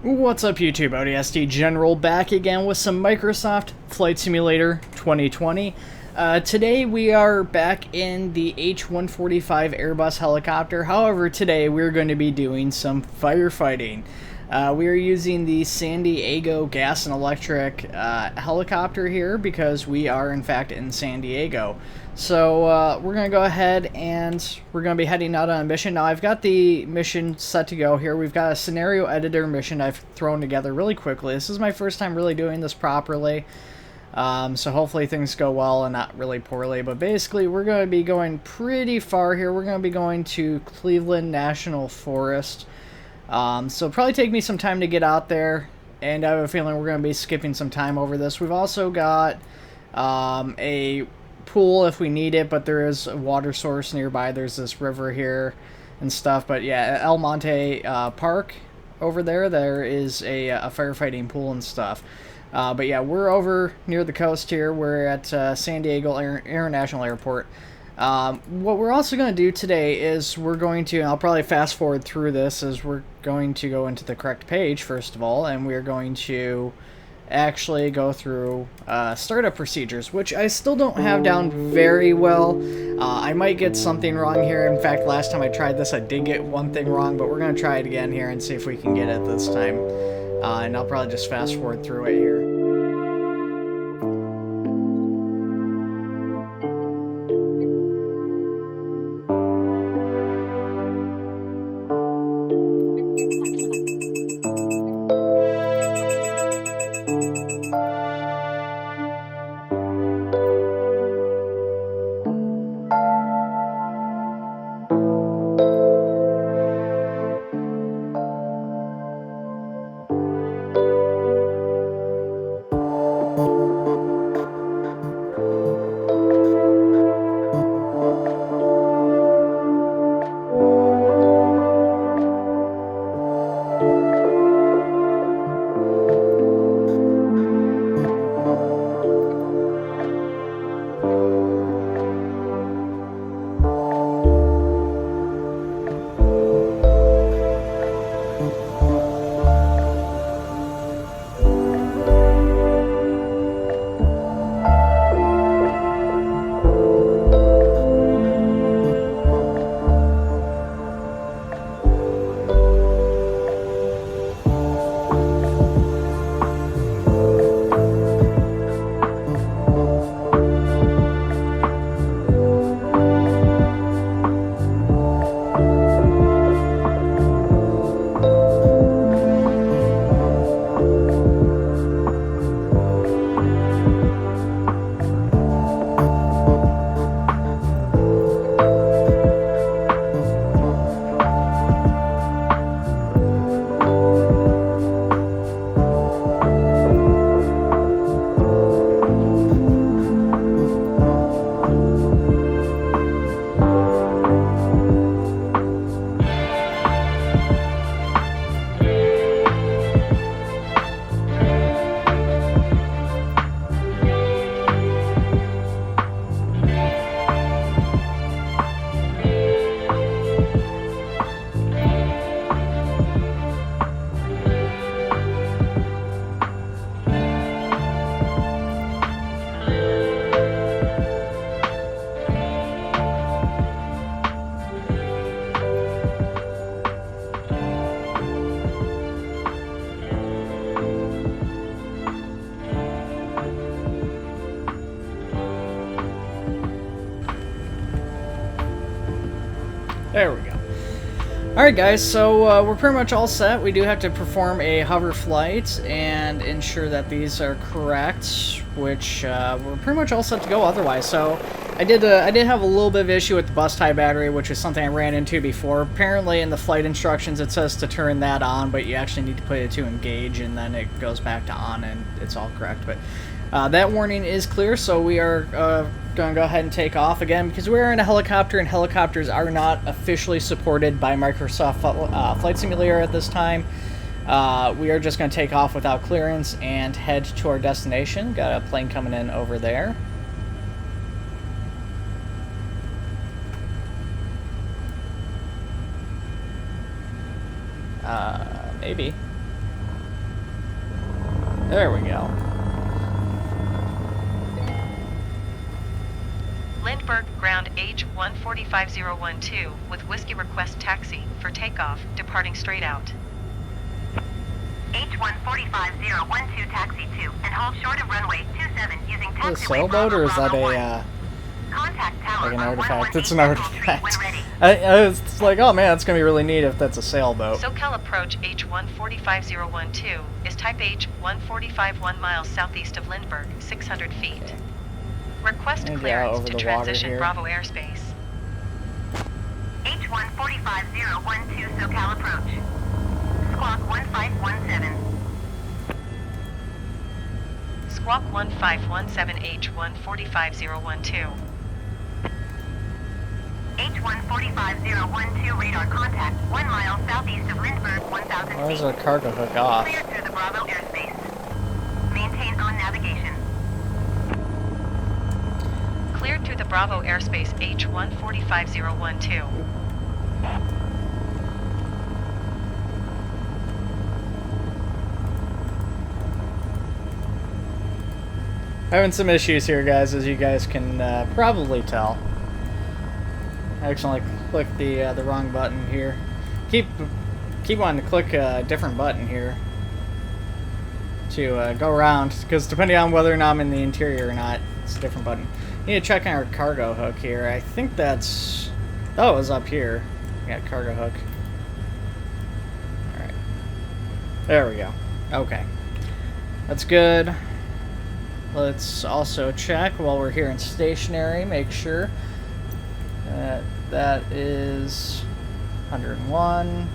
What's up YouTube, ODST General back again with some Microsoft Flight Simulator 2020. Today we are back in the H-145 Airbus helicopter. However, today we're going to be doing some firefighting. We are using the San Diego gas and electric helicopter here because we are in fact in San Diego. So we're going to go ahead and we're going to be heading out on a mission. Now I've got the mission set to go here. We've got a scenario editor mission I've thrown together really quickly. This is my first time really doing this properly. So hopefully things go well and not really poorly. But basically we're going to be going pretty far here. We're going to be going to Cleveland National Forest. So it'll probably take me some time to get out there. And I have a feeling we're going to be skipping some time over this. We've also got a pool if we need it, but there is a water source nearby. There's this river here and stuff. But yeah, El Monte Park over there is a firefighting pool and stuff. But yeah, we're over near the coast here. We're at San Diego International Airport. What we're also going to do today is we're going to, and I'll probably fast forward through this, is we're going to go into the correct page first of all, and we're going to actually go through startup procedures, which I still don't have down very well. I might get something wrong here. In fact, last time I tried this I did get one thing wrong, but we're going to try it again here and see if we can get it this time. And I'll probably just fast forward through it here. There we go. Alright guys, so we're pretty much all set. We do have to perform a hover flight and ensure that these are correct, which we're pretty much all set to go otherwise. So I did have a little bit of issue with the bus tie battery, which is something I ran into before. Apparently in the flight instructions it says to turn that on, but you actually need to put it to engage and then it goes back to on and it's all correct. But that warning is clear, so we are going to go ahead and take off again because we're in a helicopter and helicopters are not officially supported by Microsoft Flight Simulator at this time. We are just going to take off without clearance and head to our destination. Got a plane coming in over there. Maybe. There we go. Lindbergh, ground H145012 with Whiskey request taxi for takeoff, departing straight out. H145012 taxi 2 and hold short of runway 27 using taxiway. Is it a sailboat or is that a Contact tower like an on artifact? 118 It's an Decimal artifact. Street when ready. I was like, oh man, it's gonna be really neat if that's a sailboat. SoCal approach H145012 is type H145 1 miles southeast of Lindbergh, 600 feet. Request And clearance over to the water transition here. Bravo airspace. H145012 SoCal approach. Squawk 1517. Squawk 1517 H145012. H145012 radar contact 1 mile southeast of Lindbergh, 1,000 feet. Where's our cargo hook off? Clear through the Bravo airspace. Maintain on navigation. Cleared through the Bravo airspace H145012. Having some issues here, guys, as you guys can probably tell. I accidentally clicked the wrong button here. Keep wanting to click a different button here to go around, because depending on whether or not I'm in the interior or not, it's a different button. Need to check on our cargo hook here. I think that's... Oh, it was up here. We got cargo hook. Alright. There we go. Okay. That's good. Let's also check while we're here in stationary, make sure that is 101%.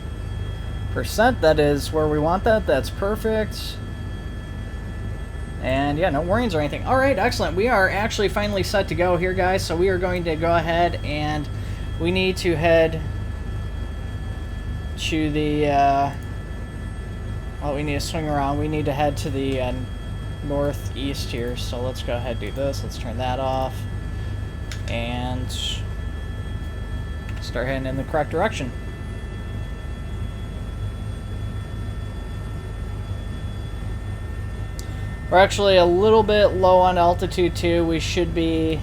That is where we want that. That's perfect. And yeah, no warnings or anything. Alright, excellent. We are actually finally set to go here, guys. So we are going to go ahead and we need to head to the... well, we need to swing around. We need to head to the northeast here. So let's go ahead and do this. Let's turn that off. And start heading in the correct direction. We're actually a little bit low on altitude too. We should be,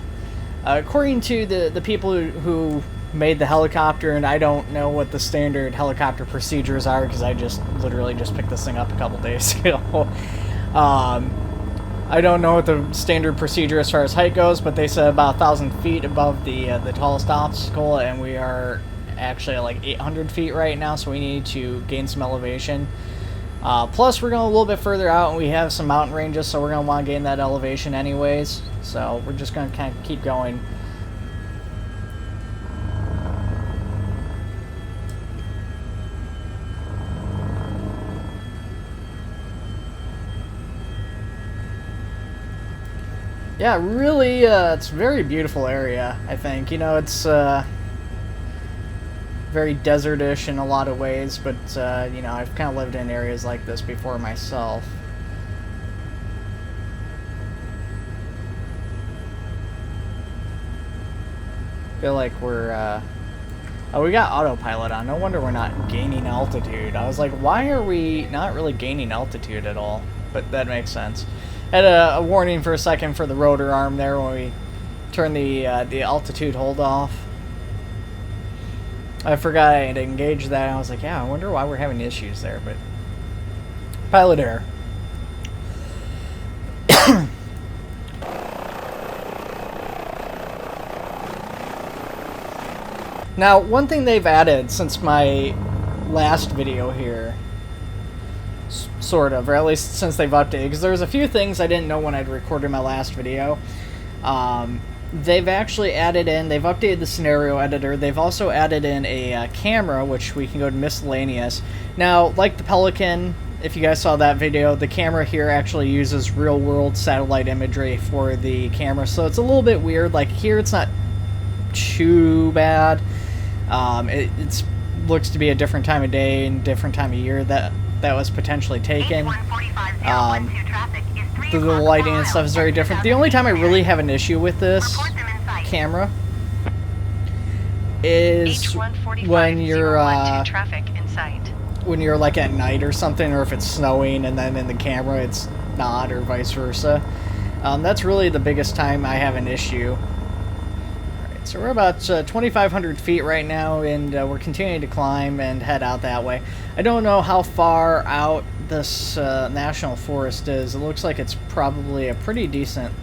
according to the people who made the helicopter, and I don't know what the standard helicopter procedures are because I literally just picked this thing up a couple days ago. I don't know what the standard procedure as far as height goes, but they said about 1,000 feet above the tallest obstacle, and we are actually at like 800 feet right now, so we need to gain some elevation. Plus, we're going a little bit further out, and we have some mountain ranges, so we're going to want to gain that elevation anyways. So we're just going to kind of keep going. Yeah, really, it's a very beautiful area, I think. You know, it's very desertish in a lot of ways, but, you know, I've kind of lived in areas like this before myself. I feel like we're, oh, we got autopilot on. No wonder we're not gaining altitude. I was like, why are we not really gaining altitude at all? But that makes sense. Had a warning for a second for the rotor arm there when we turned the altitude hold off. I forgot I had engaged that. I was like, yeah, I wonder why we're having issues there, but pilot error. Now, one thing they've added since my last video here, sort of, or at least since they've updated, because there's a few things I didn't know when I'd recorded my last video. They've actually added in, they've updated the scenario editor. They've also added in a camera, which we can go to miscellaneous. Now, like the Pelican, if you guys saw that video, the camera here actually uses real-world satellite imagery for the camera, so it's a little bit weird. Like here, it's not too bad. It looks to be a different time of day and different time of year that was potentially taken. The lighting and stuff is very different. The only time I really have an issue with this camera is when you're like at night or something, or if it's snowing, and then in the camera it's not, or vice versa. That's really the biggest time I have an issue. Alright, so we're about 2,500 feet right now, and we're continuing to climb and head out that way. I don't know how far out this national forest is. It looks like it's probably a pretty decent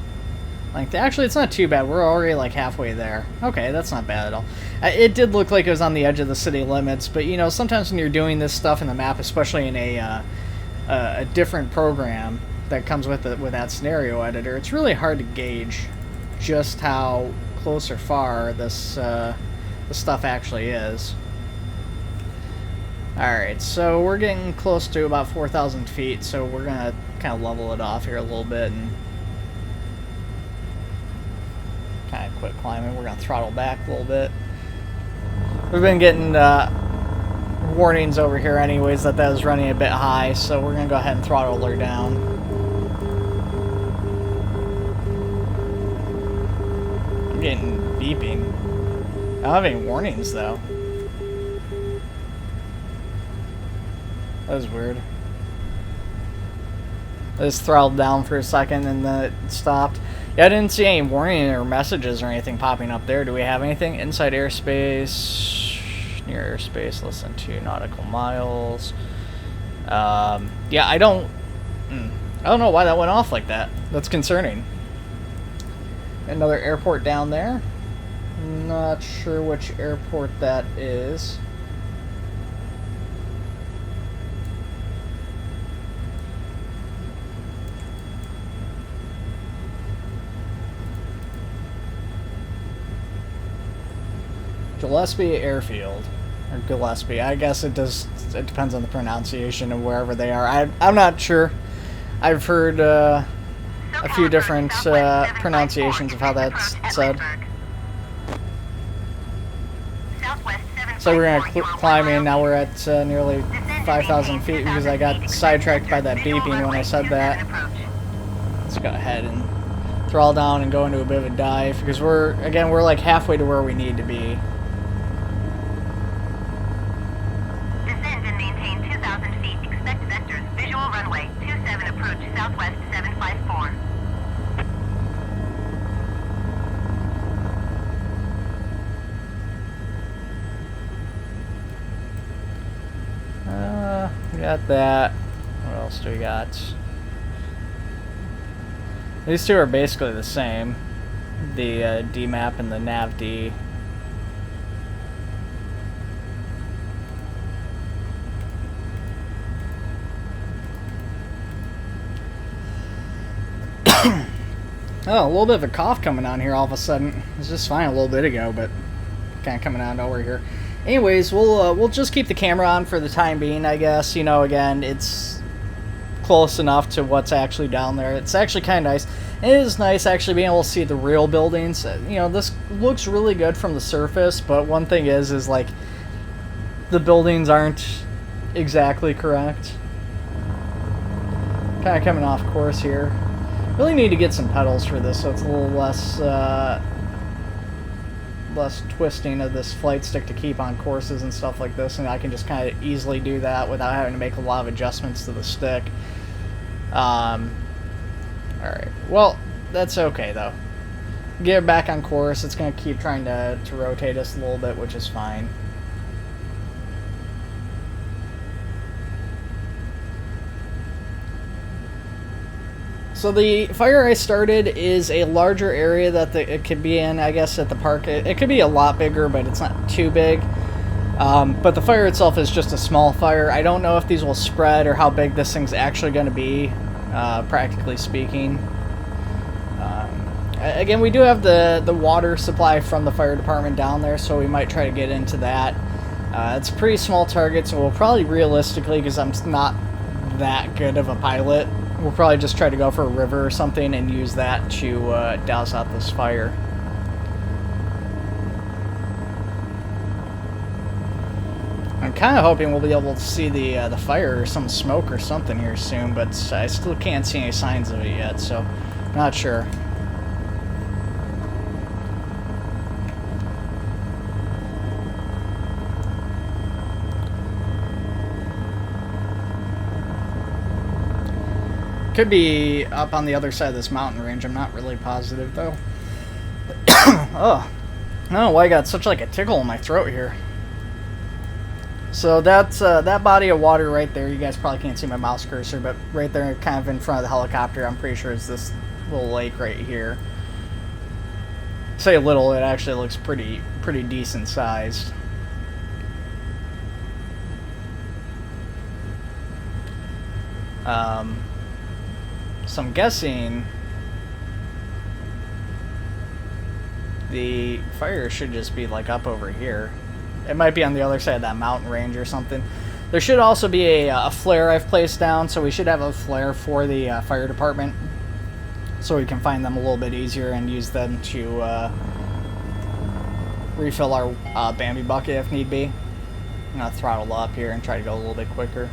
length. Actually, it's not too bad. We're already like halfway there. Okay, that's not bad at all. It did look like it was on the edge of the city limits, but you know, sometimes when you're doing this stuff in the map, especially in a different program that comes with that scenario editor, it's really hard to gauge just how close or far this stuff actually is. Alright, so we're getting close to about 4,000 feet, so we're gonna kind of level it off here a little bit and kind of quit climbing. We're gonna throttle back a little bit. We've been getting warnings over here anyways that was running a bit high, so we're gonna go ahead and throttle her down. I'm getting beeping. I don't have any warnings though. That was weird. I just throttled down for a second and then it stopped. Yeah, I didn't see any warning or messages or anything popping up there. Do we have anything? Inside airspace, near airspace, less than 2 nautical miles. Yeah, I don't know why that went off like that. That's concerning. Another airport down there. Not sure which airport that is. Gillespie Airfield, or Gillespie. I guess it depends on the pronunciation of wherever they are. I'm not sure. I've heard a few different pronunciations of how that's said. So we're gonna climb in. Now we're at nearly 5,000 feet because I got sidetracked by that beeping when I said that. Let's go ahead and throttle down and go into a bit of a dive because we're like halfway to where we need to be. Descend and maintain 2,000 feet. Expect vectors. Visual runway 27 approach southwest 754. We got that. What else do we got? These two are basically the same. The D map and the nav D. Oh, a little bit of a cough coming on here all of a sudden. It was just fine a little bit ago, but kind of coming on over here. Anyways, we'll just keep the camera on for the time being, I guess. You know, again, it's close enough to what's actually down there. It's actually kind of nice. It is nice actually being able to see the real buildings. You know, this looks really good from the surface, but one thing is like the buildings aren't exactly correct. Kind of coming off course here. Really need to get some pedals for this so it's a little less twisting of this flight stick to keep on courses and stuff like this, and I can just kind of easily do that without having to make a lot of adjustments to the stick. Alright, well, that's okay though. Get it back on course. It's going to keep trying to rotate us a little bit, which is fine. So the fire I started is a larger area that it could be in, I guess, at the park. It could be a lot bigger, but it's not too big. But the fire itself is just a small fire. I don't know if these will spread or how big this thing's actually going to be, practically speaking. Again, we do have the water supply from the fire department down there, so we might try to get into that. It's a pretty small target, so we'll probably realistically, because I'm not that good of a pilot, we'll probably just try to go for a river or something and use that to douse out this fire. I'm kind of hoping we'll be able to see the fire or some smoke or something here soon, but I still can't see any signs of it yet, so not sure. Could be up on the other side of this mountain range. I'm not really positive, though. Oh. I don't know why I got such like a tickle in my throat here. So that's that body of water right there. You guys probably can't see my mouse cursor, but right there, kind of in front of the helicopter, I'm pretty sure it's this little lake right here. Say little, it actually looks pretty decent sized. So I'm guessing the fire should just be like up over here. It might be on the other side of that mountain range or something. There should also be a flare I've placed down, so we should have a flare for the fire department, so we can find them a little bit easier and use them to refill our Bambi bucket if need be. I'm gonna throttle up here and try to go a little bit quicker.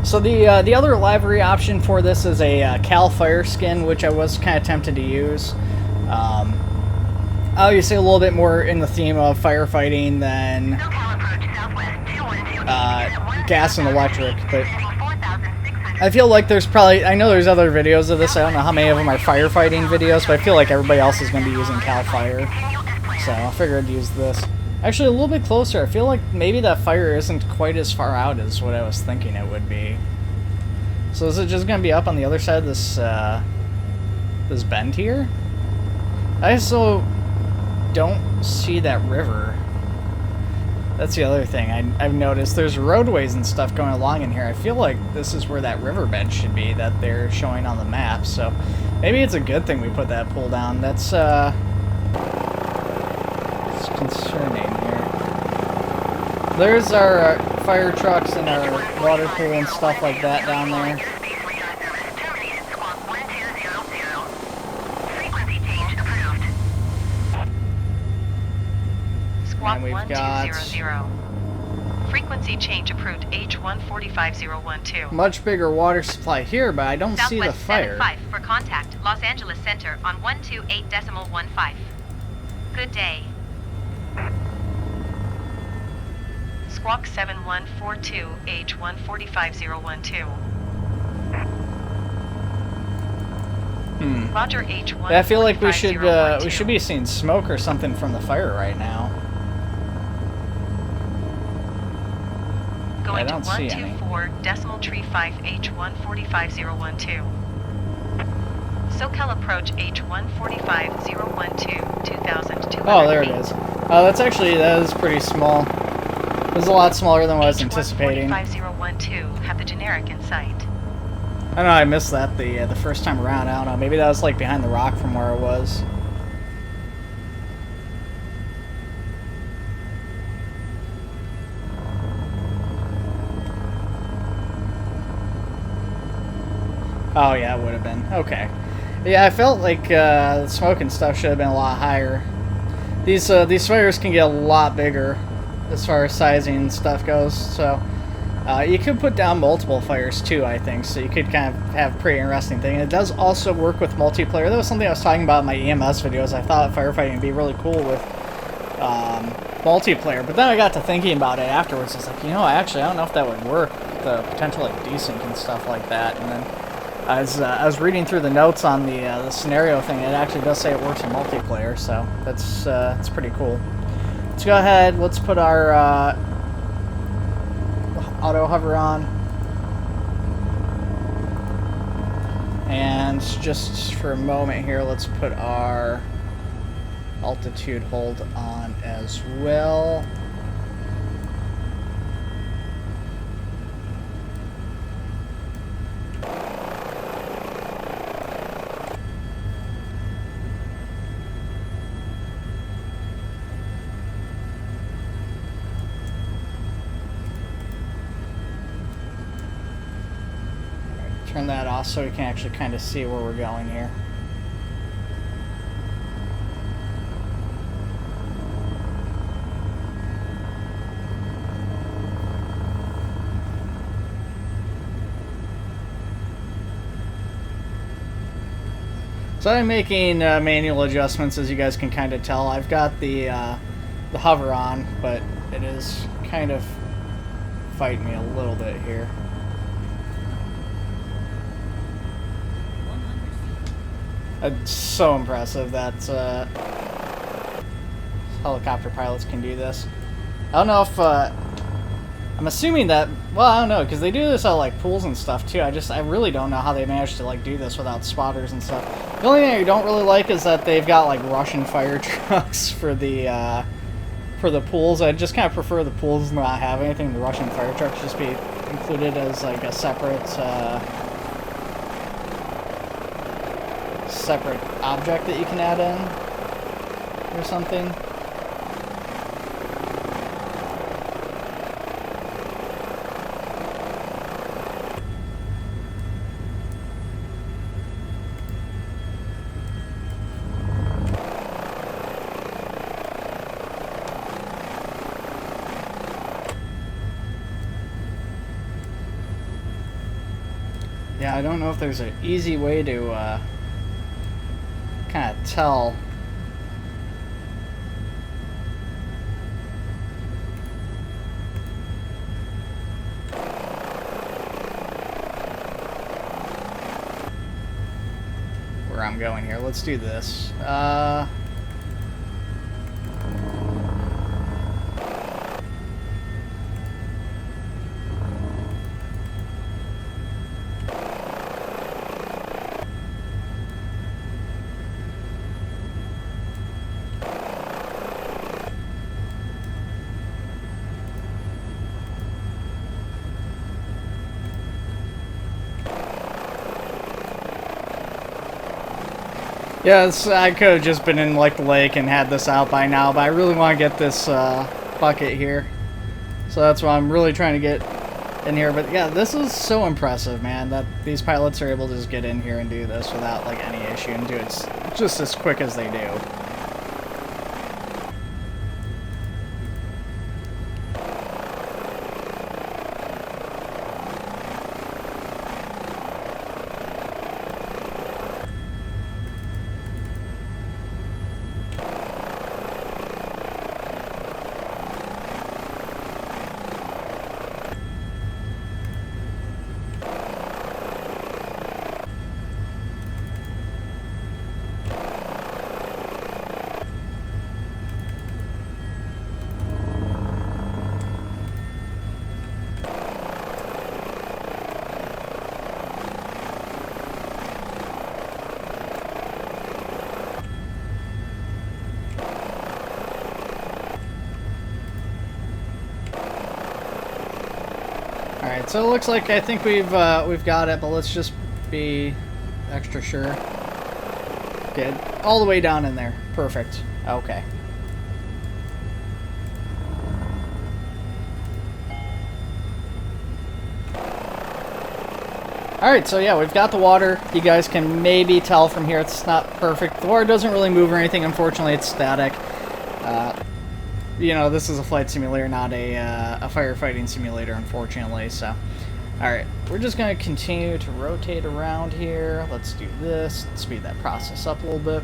So the other livery option for this is a Cal Fire skin, which I was kind of tempted to use. Obviously a little bit more in the theme of firefighting than gas and electric, but I feel like there's probably, I know there's other videos of this, I don't know how many of them are firefighting videos, but I feel like everybody else is going to be using Cal Fire, so I figured I'd use this. Actually, a little bit closer. I feel like maybe that fire isn't quite as far out as what I was thinking it would be. So is it just going to be up on the other side of this this bend here? I also don't see that river. That's the other thing I've noticed. There's roadways and stuff going along in here. I feel like this is where that riverbed should be that they're showing on the map. So maybe it's a good thing we put that pull down. That's it's concerning here. There's our fire trucks and our water pool and stuff like that down there. Squawk And we've got 1200. Frequency change approved H145012. much bigger water supply here, but I don't see the fire. Southwest 75 for contact Los Angeles Center on 128.15. Good day. Squawk 7142 H145012. Roger H1. I feel like we should be seeing smoke or something from the fire right now. Going I don't to see any. 124.35 H145012. SoCal approach H145012 2200 Oh, there it is. Oh, that is pretty small. It was a lot smaller than what I was anticipating. H145012 have the generic in sight. I don't know, I missed that the first time around. I don't know, maybe that was like behind the rock from where it was. Oh yeah, it would have been. Okay. Yeah, I felt like the smoke and stuff should have been a lot higher. These fires can get a lot bigger as far as sizing and stuff goes, so you could put down multiple fires too, I think, so you could kind of have a pretty interesting thing. And it does also work with multiplayer. That was something I was talking about in my EMS videos. I thought firefighting would be really cool with multiplayer, but then I got to thinking about it afterwards. I was like, you know, I don't know if that would work, the potential like desync and stuff like that. And then I was reading through the notes on the scenario thing, and it actually does say it works in multiplayer, so that's pretty cool. Let's go ahead, let's put our auto hover on, and just for a moment here, let's put our altitude hold on as well. Turn that off so we can actually kind of see where we're going here. So I'm making manual adjustments, as you guys can kind of tell. I've got the hover on, but it is kind of fighting me a little bit here. It's so impressive that helicopter pilots can do this. I don't know if I'm assuming that, well, I don't know, because they do this at like pools and stuff too. I really don't know how they managed to like do this without spotters and stuff. The only thing I don't really like is that they've got like Russian fire trucks for the pools. I just kind of prefer the pools not have anything. The Russian fire trucks just be included as like a separate object that you can add in or something. Yeah, I don't know if there's an easy way to kind of tell. Where I'm going here. Let's do this. Yeah, I could have just been in like the lake and had this out by now, but I really want to get this bucket here. So that's why I'm really trying to get in here. But yeah, this is so impressive, man, that these pilots are able to just get in here and do this without like any issue and do it just as quick as they do. Alright, so it looks like I think we've got it, but let's just be extra sure. Good. All the way down in there. Perfect. Okay. Alright, so yeah, we've got the water. You guys can maybe tell from here it's not perfect. The water doesn't really move or anything. Unfortunately, it's static. You know, this is a flight simulator, not a firefighting simulator, unfortunately. So, alright, we're just going to continue to rotate around here. Let's do this. Let's speed that process up a little bit.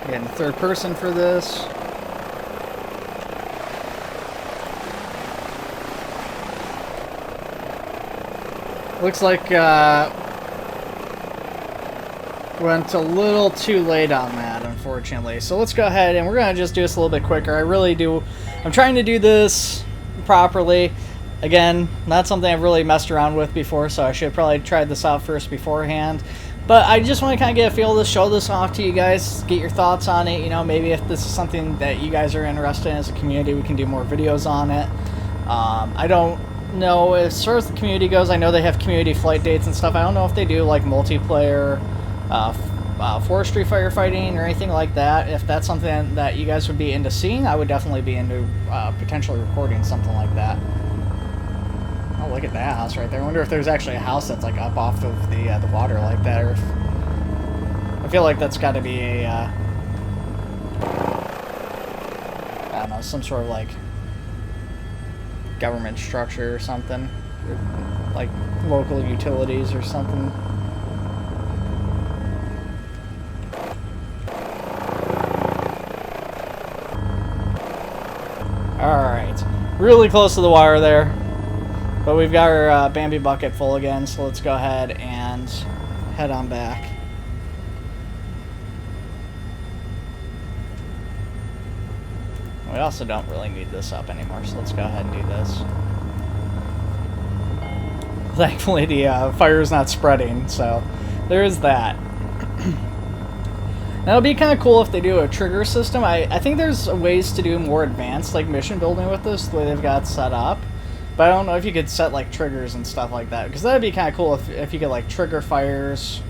Again, third person for this. Looks like went a little too late on that, unfortunately. So let's go ahead and we're going to just do this a little bit quicker. I'm trying to do this properly. Again, not something I've really messed around with before, so I should have probably tried this out first beforehand. But I just want to kind of get a feel of this, show this off to you guys, get your thoughts on it. You know, maybe if this is something that you guys are interested in as a community, we can do more videos on it. I don't know, as far as the community goes, I know they have community flight dates and stuff. I don't know if they do like multiplayer forestry firefighting or anything like that, if that's something that you guys would be into seeing, I would definitely be into potentially recording something like that. Oh, look at that house right there. I wonder if there's actually a house that's like up off of the water like that, or if... I feel like that's got to be a, I don't know, some sort of like government structure or something, like local utilities or something. Alright, really close to the wire there, but we've got our Bambi bucket full again, so let's go ahead and head on back. We also don't really need this up anymore, so let's go ahead and do this. Thankfully the fire is not spreading, so there is that. Now, it'd be kind of cool if they do a trigger system. I think there's ways to do more advanced, like, mission building with this, the way they've got it set up. But I don't know if you could set, like, triggers and stuff like that. Because that'd be kind of cool if you could, like, trigger fires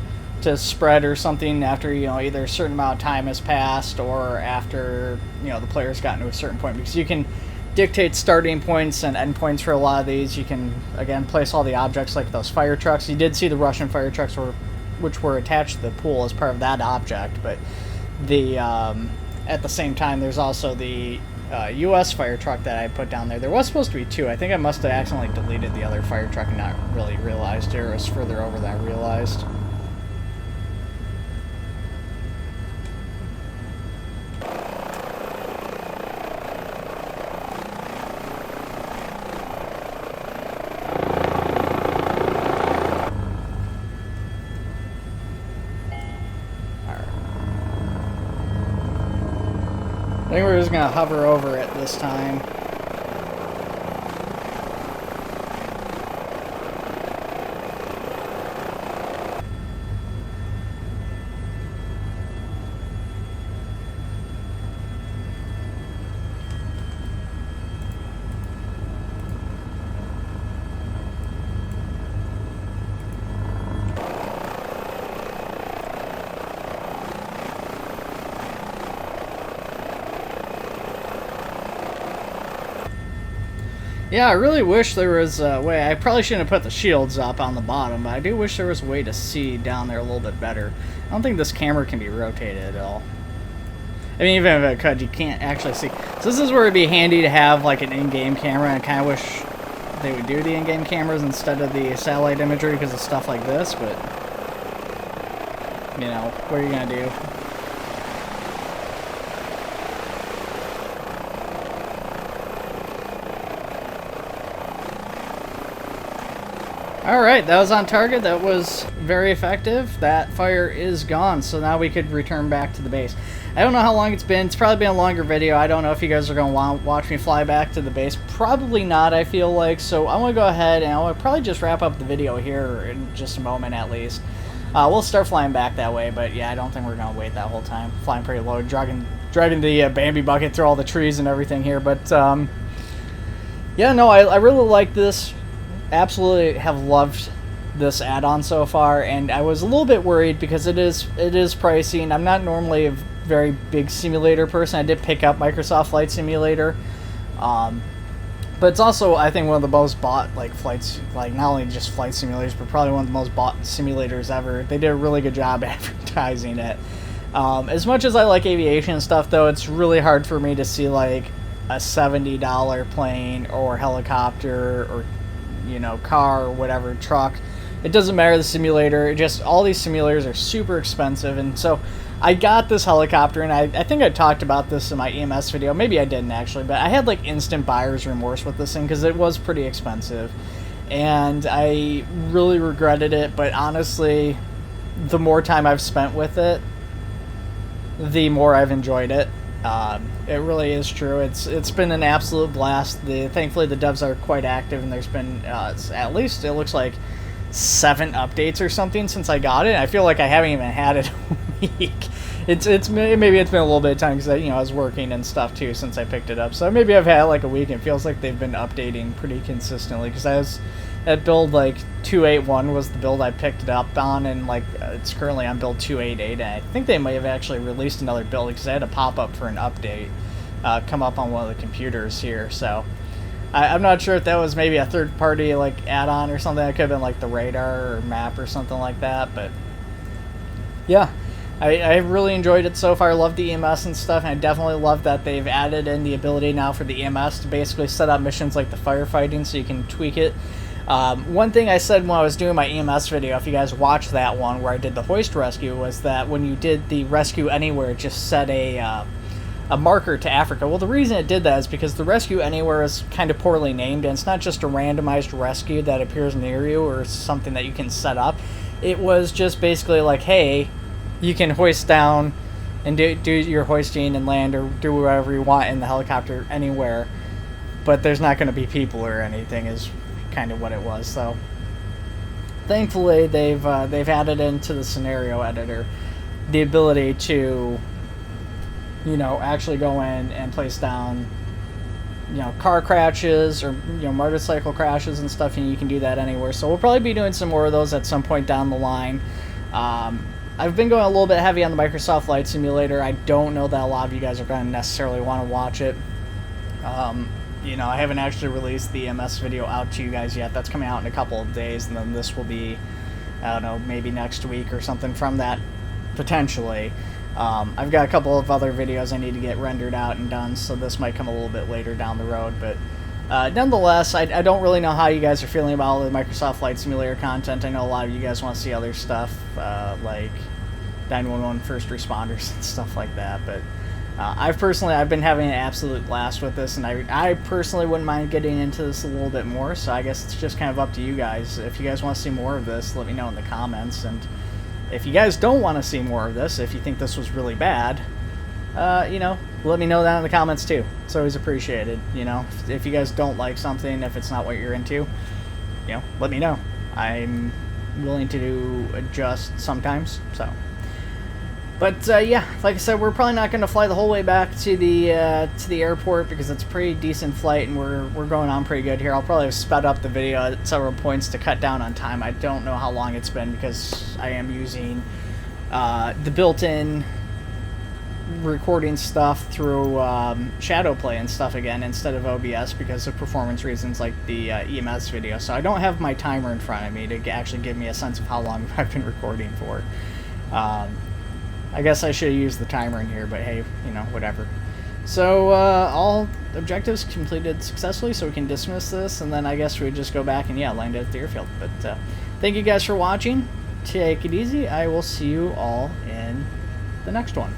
to spread or something after, you know, either a certain amount of time has passed or after, you know, the player's gotten to a certain point. Because you can dictate starting points and end points for a lot of these. You can, again, place all the objects like those fire trucks. You did see the Russian fire trucks which were attached to the pool as part of that object, but the at the same time there's also the U.S. fire truck that I put down there. There was supposed to be two. I think I must have accidentally deleted the other fire truck and not really realized it, or it was further over than I realized. I think we're just going to hover over it this time. Yeah, I really wish there was a way. I probably shouldn't have put the shields up on the bottom, but I do wish there was a way to see down there a little bit better. I don't think this camera can be rotated at all. I mean, even if it could, you can't actually see. So this is where it'd be handy to have like an in-game camera, and I kind of wish they would do the in-game cameras instead of the satellite imagery because of stuff like this, but, you know, what are you going to do? Alright, that was on target. That was very effective. That fire is gone, so now we could return back to the base. I don't know how long it's been. It's probably been a longer video. I don't know if you guys are going to watch me fly back to the base. Probably not, I feel like. So I'm going to go ahead and I'll probably just wrap up the video here in just a moment at least. We'll start flying back that way, but yeah, I don't think we're going to wait that whole time. Flying pretty low, dragging the Bambi bucket through all the trees and everything here. But yeah, no, I really like this. Absolutely have loved this add-on so far, and I was a little bit worried because it is pricey, and I'm not normally a very big simulator person. I did pick up Microsoft Flight Simulator, but it's also, I think, one of the most bought like flights, like not only just flight simulators, but probably one of the most bought simulators ever. They did a really good job advertising it. As much as I like aviation stuff, though, it's really hard for me to see like a $70 plane or helicopter or, you know, car or whatever, truck. It doesn't matter, the simulator. It just, all these simulators are super expensive, and so I got this helicopter, and I think I talked about this in my EMS video. Maybe I didn't actually, but I had like instant buyer's remorse with this thing because it was pretty expensive, and I really regretted it. But honestly, the more time I've spent with it, the more I've enjoyed it. It really is true. It's been an absolute blast. Thankfully the devs are quite active, and there's been at least, it looks like 7 updates or something since I got it. I feel like I haven't even had it a week. Maybe it's been a little bit of time because I was working and stuff too since I picked it up. So maybe I've had like a week. And it feels like they've been updating pretty consistently because That build, like, 281 was the build I picked it up on, and, like, it's currently on build 288, and I think they may have actually released another build, because I had a pop-up for an update come up on one of the computers here, so I'm not sure if that was maybe a third-party, like, add-on or something. That could have been, like, the radar or map or something like that, but yeah. I really enjoyed it so far. I love the EMS and stuff, and I definitely love that they've added in the ability now for the EMS to basically set up missions like the firefighting, so you can tweak it. One thing I said when I was doing my EMS video, if you guys watched that one where I did the hoist rescue, was that when you did the rescue anywhere, it just set a marker to Africa. Well, the reason it did that is because the rescue anywhere is kind of poorly named, and it's not just a randomized rescue that appears near you or something that you can set up. It was just basically like, hey, you can hoist down and do your hoisting and land or do whatever you want in the helicopter anywhere, but there's not going to be people or anything, is kind of what it was. So thankfully they've added into the scenario editor the ability to, you know, actually go in and place down, you know, car crashes or, you know, motorcycle crashes and stuff, and you can do that anywhere. So we'll probably be doing some more of those at some point down the line. I've been going a little bit heavy on the Microsoft Flight Simulator. I don't know that a lot of you guys are going to necessarily want to watch it. You know, I haven't actually released the EMS video out to you guys yet. That's coming out in a couple of days, and then this will be, I don't know, maybe next week or something from that, potentially. I've got a couple of other videos I need to get rendered out and done, so this might come a little bit later down the road, but nonetheless, I don't really know how you guys are feeling about all the Microsoft Flight Simulator content. I know a lot of you guys want to see other stuff, like 911 first responders and stuff like that, but I've been having an absolute blast with this, and I personally wouldn't mind getting into this a little bit more, so I guess it's just kind of up to you guys. If you guys want to see more of this, let me know in the comments, and if you guys don't want to see more of this, if you think this was really bad, you know, let me know that in the comments too. It's always appreciated, you know. If you guys don't like something, if it's not what you're into, you know, let me know. I'm willing to adjust sometimes, so. But yeah, like I said, we're probably not going to fly the whole way back to the airport, because it's a pretty decent flight and we're going on pretty good here. I'll probably have sped up the video at several points to cut down on time. I don't know how long it's been, because I am using the built-in recording stuff through Shadowplay and stuff again instead of OBS, because of performance reasons, like the EMS video. So I don't have my timer in front of me to actually give me a sense of how long I've been recording for. I guess I should have used the timer in here, but hey, you know, whatever. So all objectives completed successfully, so we can dismiss this, and then I guess we just go back and, yeah, land it at the airfield. But thank you guys for watching. Take it easy. I will see you all in the next one.